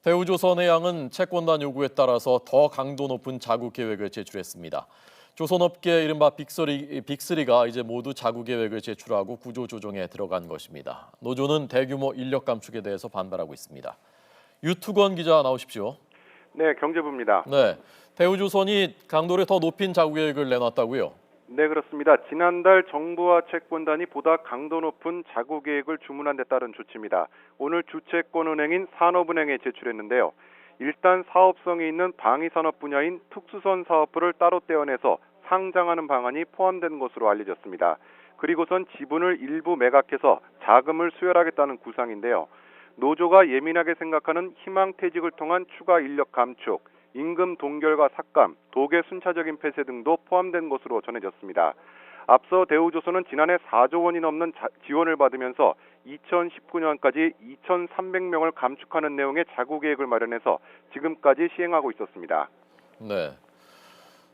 대우조선해양은 채권단 요구에 따라서 더 강도 높은 자구 계획을 제출했습니다. 조선업계 이른바 빅3가 이제 모두 자구 계획을 제출하고 구조조정에 들어간 것입니다. 노조는 대규모 인력 감축에 대해서 반발하고 있습니다. 유투건 기자 나오십시오. 네, 경제부입니다. 네, 대우조선이 강도를 더 높인 자구 계획을 내놨다고요? 네, 그렇습니다. 지난달 정부와 채권단이 보다 강도 높은 자구 계획을 주문한 데 따른 조치입니다. 오늘 주채권은행인 산업은행에 제출했는데요. 일단 사업성이 있는 방위산업 분야인 특수선 사업부를 따로 떼어내서 상장하는 방안이 포함된 것으로 알려졌습니다. 그리고선 지분을 일부 매각해서 자금을 수혈하겠다는 구상인데요. 노조가 예민하게 생각하는 희망퇴직을 통한 추가 인력 감축, 임금 동결과 삭감, 독의 순차적인 폐쇄 등도 포함된 것으로 전해졌습니다. 앞서 대우조선은 지난해 4조 원이 넘는 지원을 받으면서 2019년까지 2,300명을 감축하는 내용의 자구 계획을 마련해서 지금까지 시행하고 있었습니다. 네.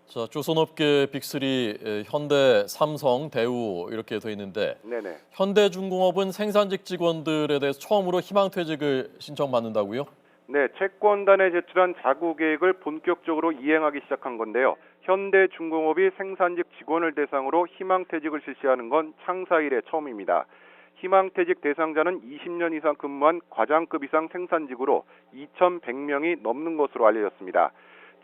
자, 조선업계 빅3 현대, 삼성, 대우 이렇게 돼 있는데 네네. 현대중공업은 생산직 직원들에 대해서 처음으로 희망퇴직을 신청받는다고요? 네, 채권단에 제출한 자구 계획을 본격적으로 이행하기 시작한 건데요. 현대중공업이 생산직 직원을 대상으로 희망퇴직을 실시하는 건 창사 이래 처음입니다. 희망퇴직 대상자는 20년 이상 근무한 과장급 이상 생산직으로 2,100명이 넘는 것으로 알려졌습니다.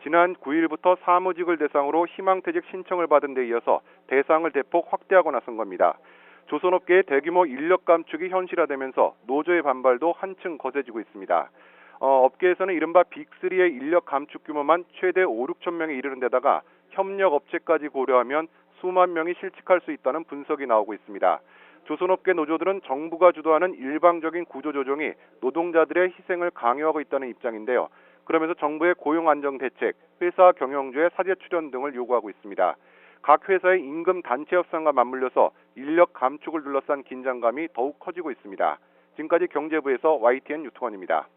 지난 9일부터 사무직을 대상으로 희망퇴직 신청을 받은 데 이어서 대상을 대폭 확대하고 나선 겁니다. 조선업계의 대규모 인력 감축이 현실화되면서 노조의 반발도 한층 거세지고 있습니다. 업계에서는 이른바 빅3의 인력 감축 규모만 최대 5, 6천 명에 이르는 데다가 협력 업체까지 고려하면 수만 명이 실직할 수 있다는 분석이 나오고 있습니다. 조선업계 노조들은 정부가 주도하는 일방적인 구조조정이 노동자들의 희생을 강요하고 있다는 입장인데요. 그러면서 정부의 고용 안정 대책, 회사 경영주의 사제 출연 등을 요구하고 있습니다. 각 회사의 임금 단체 협상과 맞물려서 인력 감축을 둘러싼 긴장감이 더욱 커지고 있습니다. 지금까지 경제부에서 YTN 유통원입니다.